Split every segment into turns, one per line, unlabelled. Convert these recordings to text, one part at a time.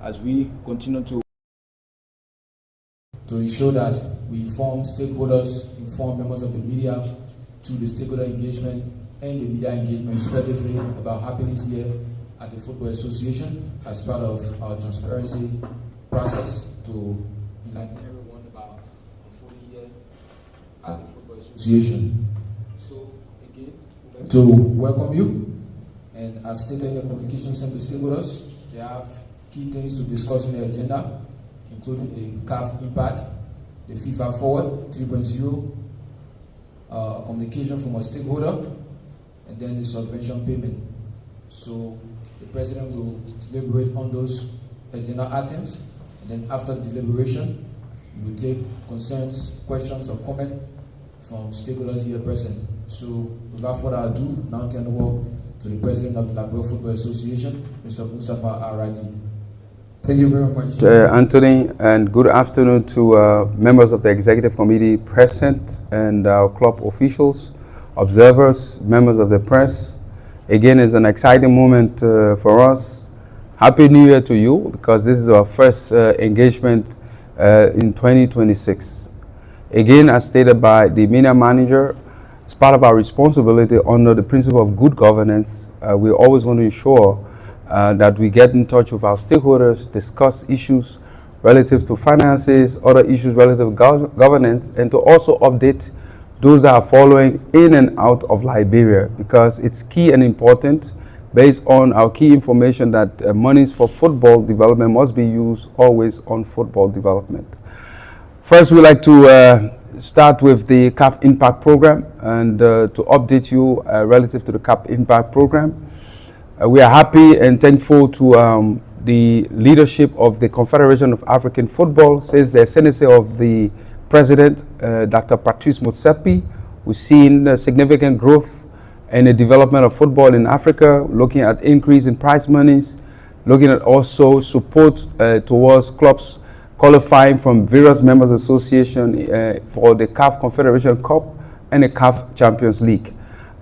as we continue to
ensure that we inform stakeholders, inform members of the media through the stakeholder engagement and the media engagement respectively about happenings here at the Football Association as part of our transparency process to enlighten everyone about a full year at the Football Association. So again, we'd like to welcome you, and as stated in the communication sent to stakeholders, they have key things to discuss on the agenda, including the CAF impact, the FIFA Forward 3.0, communication from a stakeholder, and then the subvention payment. So the President will deliberate on those agenda items, and then after the deliberation, we will take concerns, questions, or comment from stakeholders here present. So without further ado, now turn over to the President of the Liberia Football Association, Mr. Mustafa Araji.
Thank you very much, Anthony, and good afternoon to members of the Executive Committee present and our club officials, observers, members of the press. Again, it's an exciting moment for us. Happy New Year to you, because this is our first engagement in 2026. Again, as stated by the media manager, as part of our responsibility under the principle of good governance, we always want to ensure that we get in touch with our stakeholders, discuss issues relative to finances, other issues relative to governance, and to also update those that are following in and out of Liberia, because it's key and important based on our key information that monies for football development must be used always on football development. First, we'd like to start with the CAF Impact Program and to update you relative to the CAF Impact Program. We are happy and thankful to the leadership of the Confederation of African Football since the ascendancy of the President, Dr. Patrice Motsepe. We've seen significant growth in the development of football in Africa, looking at increase in prize monies, looking at also support towards clubs qualifying from various members associations for the CAF Confederation Cup and the CAF Champions League.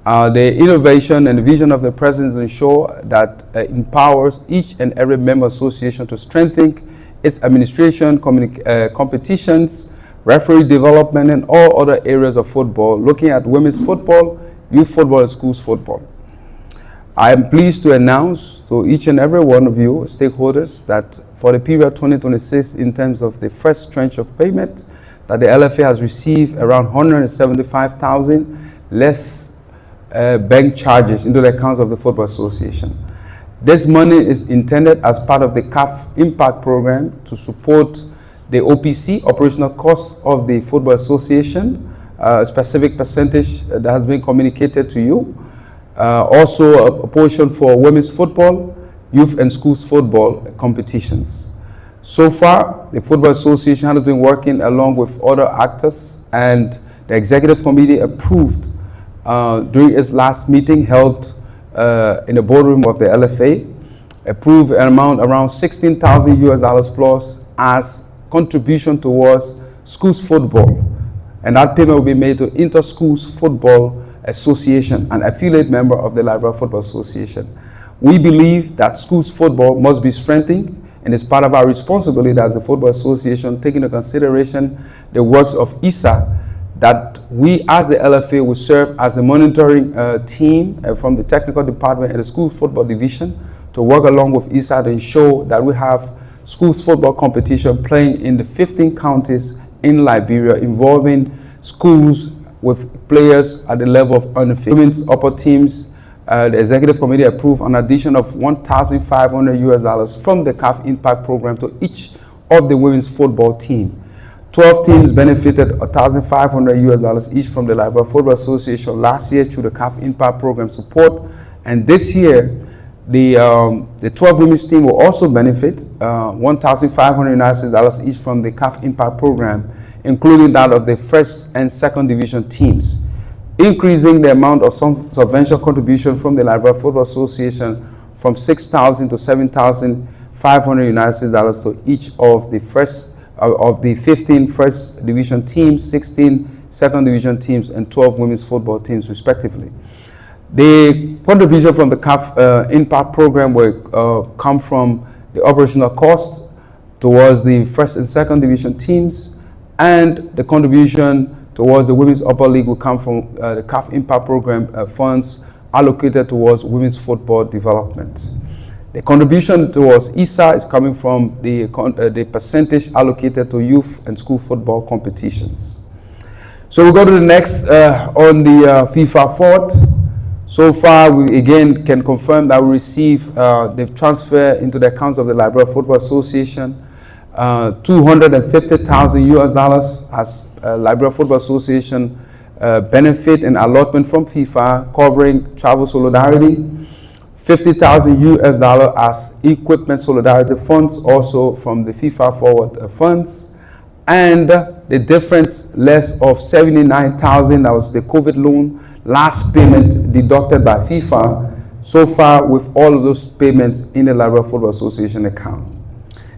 The innovation and the vision of the President ensure that empowers each and every member association to strengthen its administration, competitions, referee development, and all other areas of football, looking at women's football, youth football, and schools football. I am pleased to announce to each and every one of you, stakeholders, that for the period 2026, in terms of the first tranche of payment, that the LFA has received around 175,000 less bank charges into the accounts of the Football Association. This money is intended as part of the CAF Impact Program to support the OPC, operational costs of the Football Association, a specific percentage that has been communicated to you. Also a portion for women's football, youth and schools football competitions. So far, the Football Association has been working along with other actors, and the Executive Committee approved during its last meeting held in the boardroom of the LFA, approved an amount around $16,000 plus as contribution towards schools football, and that payment will be made to Inter-Schools Football Association, an affiliate member of the Liberia Football Association. We believe that schools football must be strengthened, and it's part of our responsibility as the Football Association, taking into consideration the works of ISA, that we as the LFA will serve as the monitoring team from the technical department and the school football division to work along with ISA to ensure that we have schools football competition playing in the 15 counties in Liberia, involving schools with players at the level of under 15. Women's upper teams, the Executive Committee approved an addition of $1,500 from the CAF Impact Program to each of the women's football team. 12 teams benefited $1,500 each from the Liberia Football Association last year through the CAF Impact Program support, and this year the 12 women's team will also benefit $1,500 each from the CAF Impact Program, including that of the first and second division teams, increasing the amount of some subvention contribution from the Liberia Football Association from $6,000 to $7,500 to each of the of the 15 first division teams, 16 second division teams, and 12 women's football teams respectively. The contribution from the CAF Impact Program will come from the operational costs towards the first and second division teams, and the contribution towards the Women's Upper League will come from the CAF Impact Program funds allocated towards women's football development. The contribution towards ISA is coming from the percentage allocated to youth and school football competitions. So we go to the next on the FIFA Forward. So far, we again can confirm that we received the transfer into the accounts of the Liberia Football Association, $250,000 as Liberia Football Association benefit and allotment from FIFA covering travel solidarity, $50,000 as equipment solidarity funds also from the FIFA Forward funds, and the difference less of $79,000, that was the COVID loan, last payment deducted by FIFA, so far with all of those payments in the Liberia Football Association account.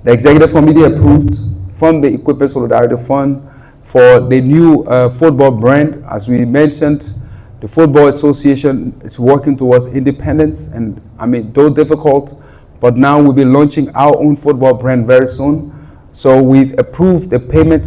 The Executive Committee approved from the Equipment Solidarity Fund for the new football brand. As we mentioned, the Football Association is working towards independence, and I mean, though difficult, but now we'll be launching our own football brand very soon. So we've approved the payment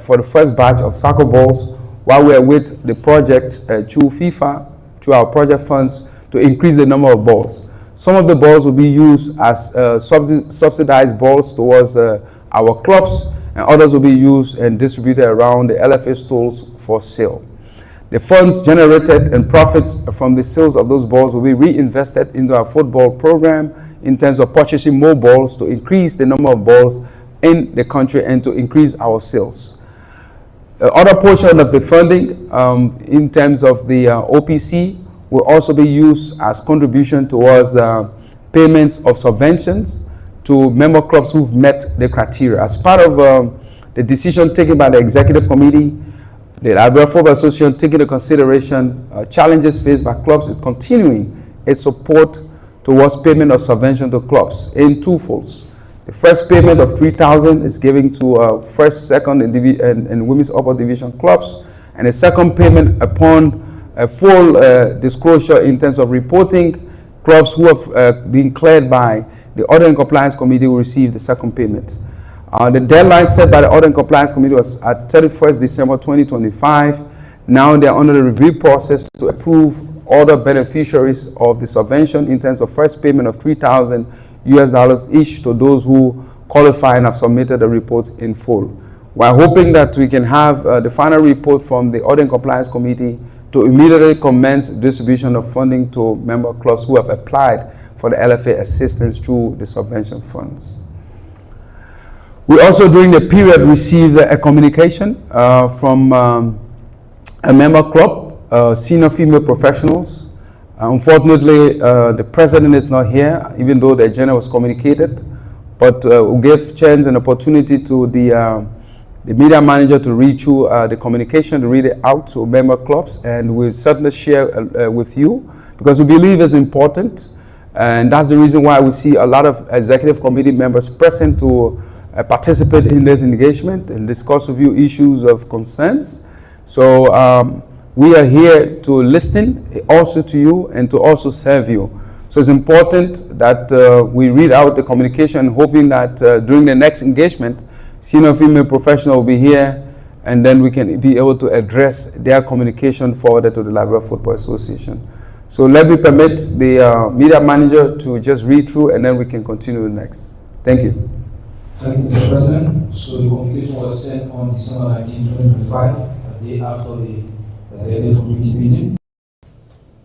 for the first batch of soccer balls while we are with the project through FIFA, through our project funds, to increase the number of balls. Some of the balls will be used as subsidized balls towards our clubs, and others will be used and distributed around the LFA stores for sale. The funds generated and profits from the sales of those balls will be reinvested into our football program in terms of purchasing more balls to increase the number of balls in the country and to increase our sales. The other portion of the funding in terms of the OPC will also be used as contribution towards payments of subventions to member clubs who've met the criteria. As part of the decision taken by the Executive Committee, the Liberia Football Association, taking into consideration challenges faced by clubs, is continuing its support towards payment of subvention to clubs in twofolds. The first payment of $3,000 is given to first, second, and women's upper division clubs, and a second payment upon a full disclosure in terms of reporting. Clubs who have been cleared by the Audit and Compliance Committee will receive the second payment. The deadline set by the Audit and Compliance Committee was at 31st December 2025. Now they are under the review process to approve other beneficiaries of the subvention in terms of first payment of $3,000 each to those who qualify and have submitted the report in full. We're hoping that we can have the final report from the Audit and Compliance Committee to immediately commence distribution of funding to member clubs who have applied for the LFA assistance through the subvention funds. We also, during the period, received a communication from a member club, senior female professionals. Unfortunately, the president is not here, even though the agenda was communicated, but we'll give chance and opportunity to the media manager to read through the communication, to read it out to member clubs, and we'll certainly share with you, because we believe it's important, and that's the reason why we see a lot of executive committee members present to participate in this engagement and discuss with you issues of concerns. So we are here to listen also to you and to also serve you. So it's important that we read out the communication, hoping that during the next engagement, senior female professional will be here, and then we can be able to address their communication forwarded to the Liberia Football Association. So let me permit the media manager to just read through, and then we can continue next. Thank you.
Thank you, Mr. President. So the communication was sent on December 19, 2025, a day after the Executive Committee meeting.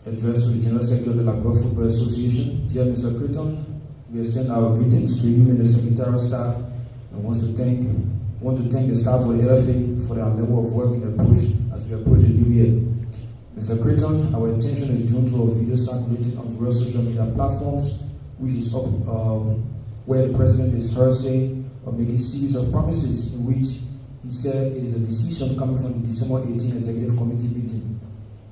Addressed to the General Secretary of the Liberia Football Association. Dear Mr. Creighton, we extend our greetings to you and the secretarial staff, and want to thank the staff of the LFA for their level of work in the push as we approach the new year. Mr. Creighton, our attention is drawn to a video circulating on various social media platforms, which is up where the president is heard say or making a series of promises in which he said it is a decision coming from the December 18 Executive Committee meeting.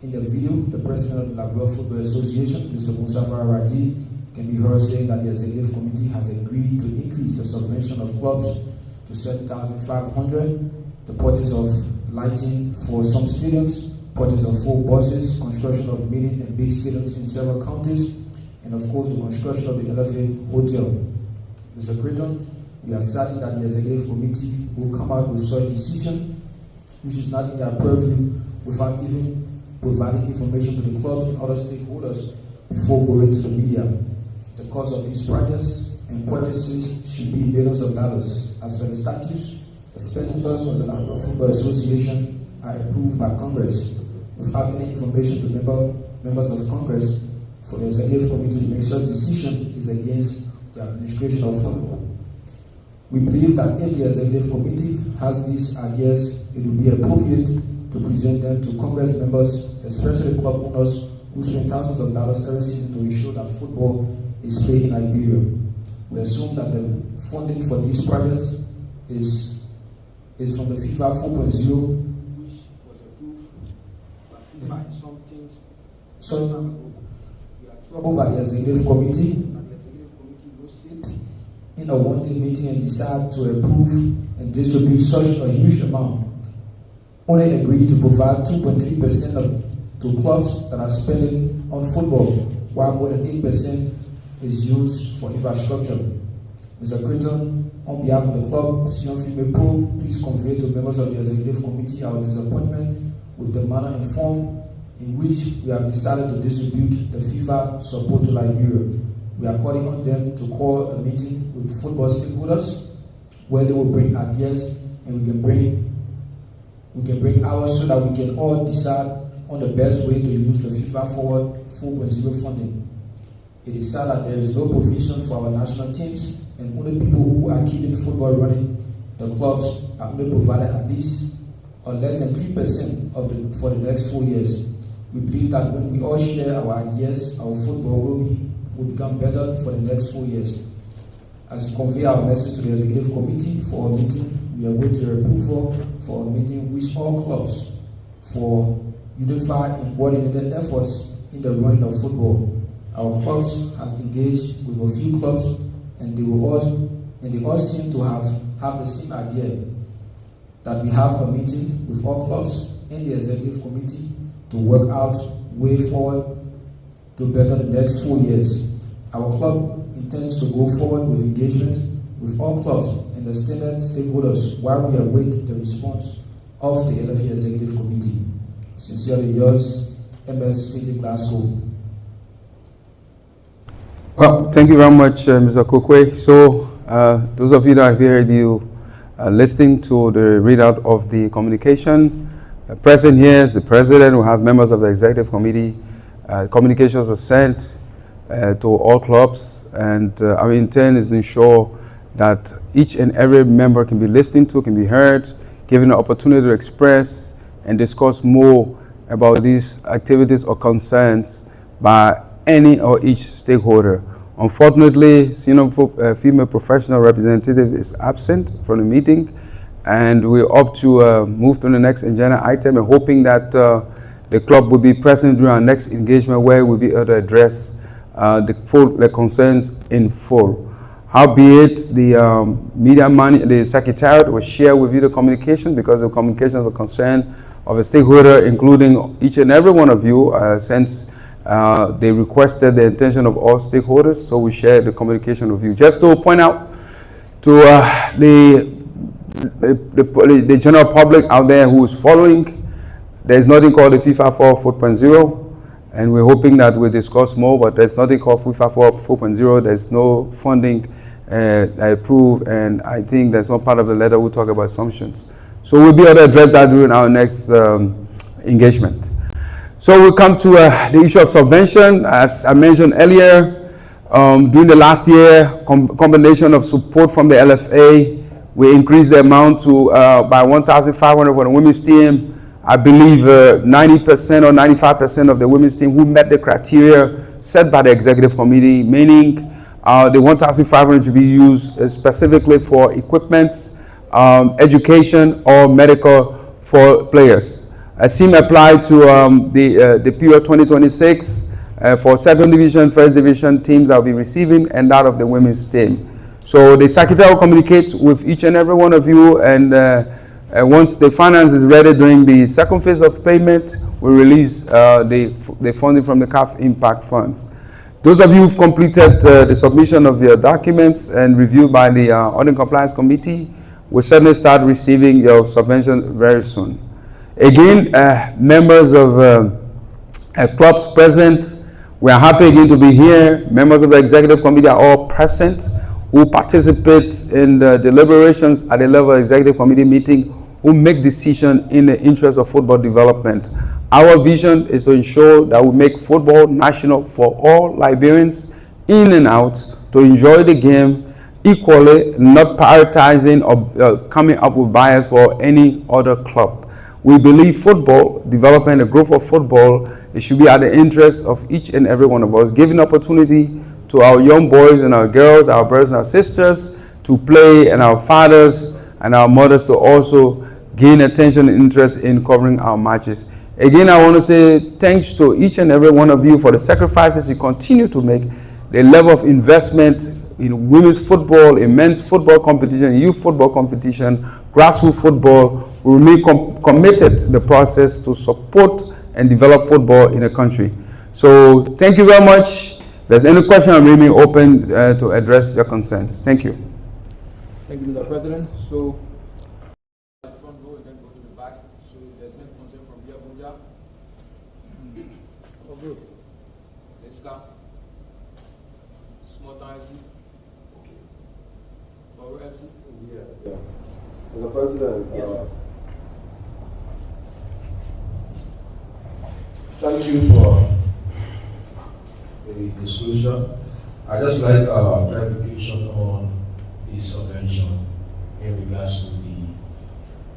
In the video, the president of the Liberia Football Association, Mr. Musa Raji, can be heard saying that the Executive Committee has agreed to increase the subvention of clubs to $7,500, the purchase of lighting for some stadiums, purchase of 4 buses, construction of mini and big stadiums in several counties, and of course the construction of the LFA Hotel. Mr. Creighton, we are certain that the Executive Committee will come out with such decision, which is not in their purview, without even providing information to the clubs and other stakeholders before going to the media. The cost of these projects and purchases should be millions of dollars. As per the statutes, expenditures from the Lfa Football Association are approved by Congress. Without any information to members of Congress, for the Executive Committee to make such decision is against the administration of football. We believe that if the Executive Committee has these ideas, it will be appropriate to present them to Congress members, especially club owners who spend thousands of dollars every season to ensure that football is played in Liberia. We assume that the funding for these projects is from the FIFA 4.0, which was approved by FIFA and some things. So we are troubled by the Executive Committee, and the Executive Committee will sit in a one-day meeting and decide to approve and distribute such a huge amount. Only agreed to provide 2.3% to clubs that are spending on football, while more than 8% is used for infrastructure. Mr. Creighton, on behalf of the club, Sion Female Pro, please convey to members of the Executive Committee our disappointment with the manner and form in which we have decided to distribute the FIFA support to Liberia. We are calling on them to call a meeting with football stakeholders where they will bring ideas and we can bring ours so that we can all decide on the best way to use the FIFA Forward 4.0 funding. It is sad that there is no provision for our national teams, and only people who are keeping football running, the clubs, are only provided at least or less than 3% for the next 4 years. We believe that when we all share our ideas, our football will become better for the next 4 years. As we convey our message to the Executive Committee for our meeting, we await your approval for a meeting with all clubs for unified and coordinated efforts in the running of football. Our clubs have engaged with a few clubs, and they all seem to have the same idea that we have a meeting with all clubs in the Executive Committee to work out way forward to better the next 4 years. Our club intends to go forward with engagement with all clubs and the standard stakeholders while we await the response of the Lfa Executive Committee. Sincerely yours, MS State Glasgow.
Well, thank you very much, Mr. Kokwe. So, those of you that have heard you listening to the readout of the communication, present here is the president. We have members of the executive committee. Communications were sent to all clubs, and our intent is to ensure that each and every member can be listened to, can be heard, given the opportunity to express and discuss more about these activities or concerns by any or each stakeholder. Unfortunately, senior female professional representative is absent from the meeting, and we're up to move to the next agenda item and hoping that the club will be present during our next engagement where we'll be able to address the concerns in full. Howbeit, the secretariat will share with you the communication because the communication is a concern of a stakeholder, including each and every one of you, since they requested the intention of all stakeholders, so we share the communication with you. Just to point out to the general public out there who is following, there is nothing called the FIFA 4.0, and we're hoping that we'll discuss more, but there's nothing called FIFA 4.0. There's no funding approved, and I think that's not part of the letter. We'll talk about assumptions. So we'll be able to address that during our next engagement. So we'll come to the issue of subvention. As I mentioned earlier, during the last year, combination of support from the LFA, we increased the amount to by 1,500 for the women's team. I believe 90% or 95% of the women's team who met the criteria set by the executive committee, meaning the 1,500 should be used specifically for equipment, education, or medical for players. Same applied to the period 2026 for second division, first division teams that will be receiving, and that of the women's team. So the secretary will communicate with each and every one of you, and once the finance is ready during the second phase of payment, we release the funding from the CAF Impact Funds. Those of you who've completed the submission of your documents and reviewed by the Audit Compliance Committee will certainly start receiving your subvention very soon. Again, members of clubs present, we are happy again to be here. Members of the Executive Committee are all present who participate in the deliberations at the level of Executive Committee meeting, who make decisions in the interest of football development. Our vision is to ensure that we make football national for all Liberians in and out to enjoy the game equally, not prioritizing or coming up with bias for any other club. We believe football development, the growth of football, it should be at the interest of each and every one of us, giving opportunity to our young boys and our girls, our brothers and our sisters to play, and our fathers and our mothers to also gain attention and interest in covering our matches. Again, I want to say thanks to each and every one of you for the sacrifices you continue to make, the level of investment in women's football, in men's football competition, youth football competition, grassroots football. We remain committed to the process to support and develop football in the country. So thank you very much. If there's any question, I'm remaining open to address your concerns. Thank you.
Thank you, Mr. President. So front row and then go to the back. So there's no concern from here, Abuja. Oh, good. Let's go. Small time, okay. Baro FC?
Yeah. Mr. President, yes, thank you for the disclosure. I just like clarification on the subvention in regards to the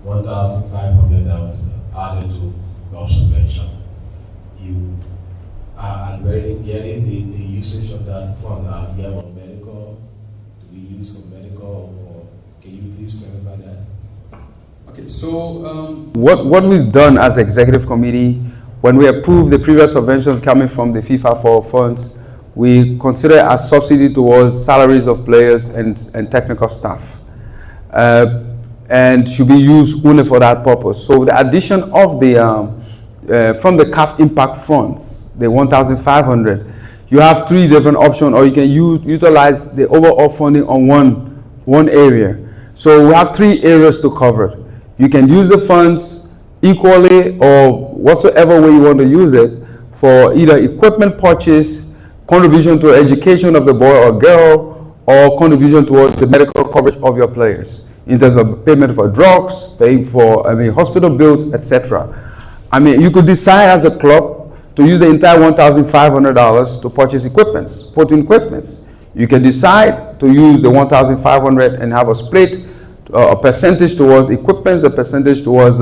1,500 that was added to your subvention. You are already getting the usage of that fund again on medical, to be used for medical, or can you please clarify that?
Okay, so what we've done as executive committee, when we approved the previous subvention coming from the FIFA for funds, we consider it as subsidy towards salaries of players and technical staff, and should be used only for that purpose. So the addition of the from the CAF impact funds, the 1,500, you have three different options, or you can utilize the overall funding on one area. So we have three areas to cover. You can use the funds equally or whatsoever way you want to use it for either equipment purchase, contribution to education of the boy or girl, or contribution towards the medical coverage of your players in terms of payment for drugs, paying for hospital bills, etc. You could decide as a club to use the entire $1,500 to purchase equipments, sporting equipments. You can decide to use the $1,500 and have a split, a percentage towards equipment, a percentage towards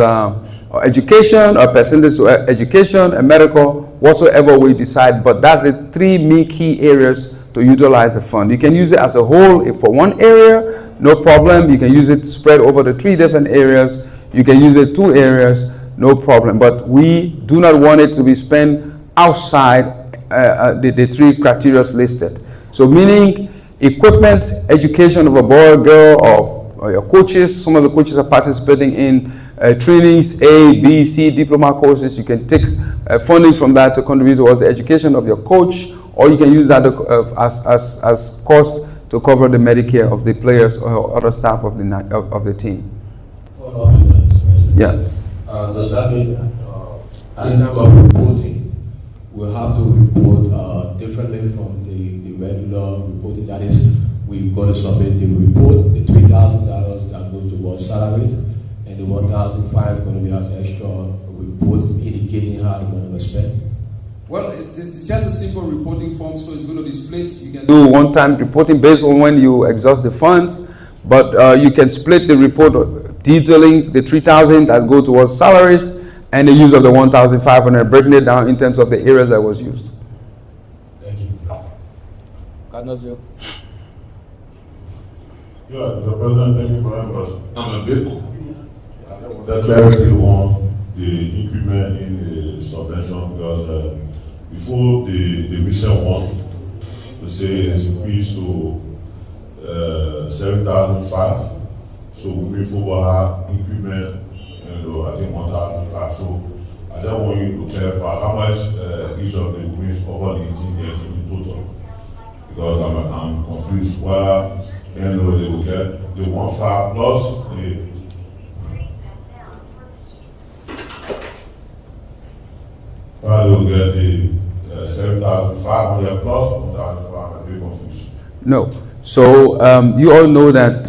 education, a percentage to education and medical, whatsoever we decide. But that's the three main key areas to utilize the fund. You can use it as a whole for one area, no problem. You can use it spread over the three different areas. You can use it two areas, no problem. But we do not want it to be spent outside the three criteria listed. So meaning equipment, education of a boy or girl, or your coaches. Some of the coaches are participating in trainings, A, B, C, diploma courses. You can take funding from that to contribute towards the education of your coach, or you can use that as cost to cover the Medicare of the players or other staff of the team.
Follow up with that.
Yeah.
Does that mean in terms of reporting, we'll have to report differently from the regular reporting? That is, we're going to submit the report, the $3,000 that go towards salary, and the $1,500 going to be an extra report indicating how the money was spent.
Well, it's just a simple reporting form, so it's going to be split. You can do one-time reporting based on when you exhaust the funds, but you can split the report detailing the $3,000 that go towards salaries and the use of the $1,500, breaking it down in terms of the areas that was used.
Thank you.
God knows you.
Yeah, Mr. President, thank you very much. I'm a bit confused. I want that clarity on the increment in the subvention, because before the recent one, to say it's increased to 7,500, so women football have increment, and I think 1,500. So I just want you to clarify how much each of the women's over the 18 years in total. because I'm confused why they will get the 1.5 plus the why they will get the 7,500 plus 1,500. Big confused.
No. So you all know that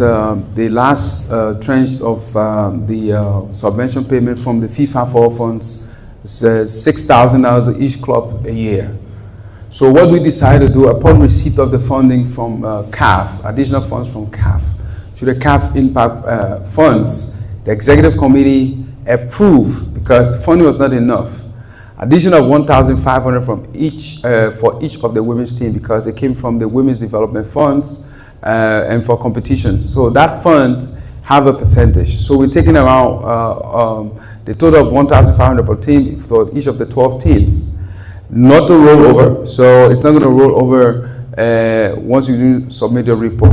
the last tranche of the subvention payment from the FIFA for funds is $6,000 each club a year. So what we decided to do upon receipt of the funding from CAF, additional funds from CAF, to the CAF impact funds, the executive committee approved, because the funding was not enough, addition of 1,500 from each for each of the women's team, because it came from the women's development funds and for competitions. So that fund have a percentage. So we're taking around the total of 1,500 per team for each of the 12 teams, not to roll over. So it's not going to roll over once you do submit your report.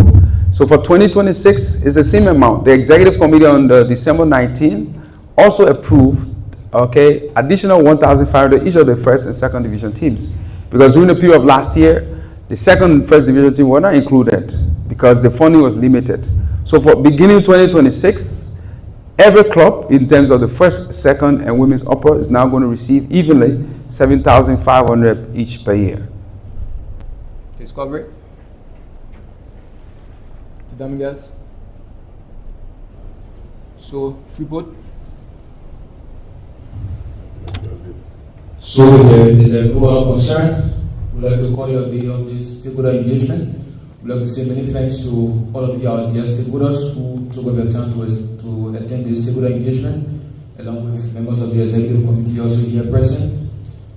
So for 2026, it's the same amount. The executive committee on December 19 also approved, okay, additional 1,500 each of the first and second division teams, because during the period of last year, the second and first division team were not included because the funding was limited. So for beginning 2026, every club in terms of the first, second, and women's upper is now going to receive evenly 7,500 each per year. Discovery. Dominguez. So Freeport.
So is there no concern? We'd like to call you a day of this stakeholder engagement. We'd like to say many thanks to all of you, our dear stakeholders, who took up their time to attend this stakeholder engagement, along with members of the executive committee also here present.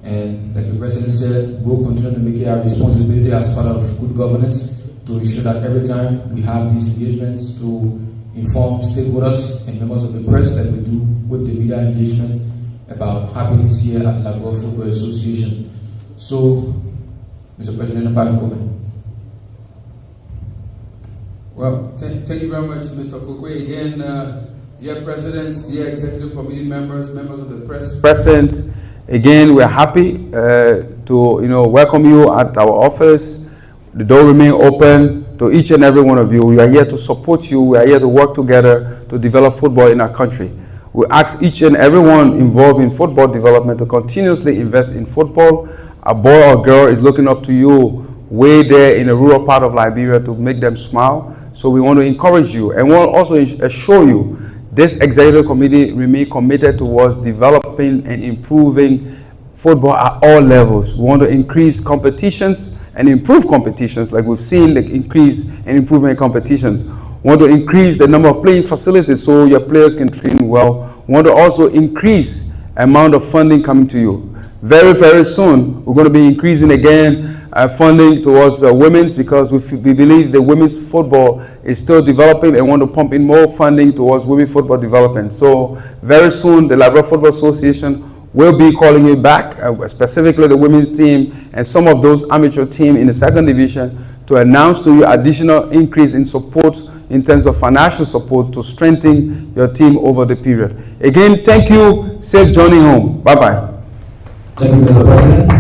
And like the president said, we'll continue to make it our responsibility as part of good governance to ensure that every time we have these engagements to inform stakeholders and members of the press that we do with the media engagement about happenings here at the Lfa Football Association. So, Mr. President, about comment.
Well, thank you very much, Mr. Kokwe. Again, dear presidents, dear executive committee members, members of the press present, again, we're happy to welcome you at our office. The door remains open to each and every one of you. We are here to support you. We are here to work together to develop football in our country. We ask each and everyone involved in football development to continuously invest in football. A boy or girl is looking up to you way there in a rural part of Liberia to make them smile. So we want to encourage you, and we want to also assure you this executive committee remain committed towards developing and improving football at all levels. We want to increase competitions and improve competitions, like we've seen the increase and improvement in competitions. We want to increase the number of playing facilities so your players can train well. We want to also increase amount of funding coming to you. Very, very soon, we're going to be increasing again funding towards women's, because we believe the women's football is still developing and want to pump in more funding towards women's football development. So very soon, the Lfa Football Association will be calling you back, specifically the women's team and some of those amateur teams in the second division, to announce to you additional increase in support in terms of financial support to strengthen your team over the period. Again, thank you. Safe journey home. Bye-bye.
Thank you, Mr. President.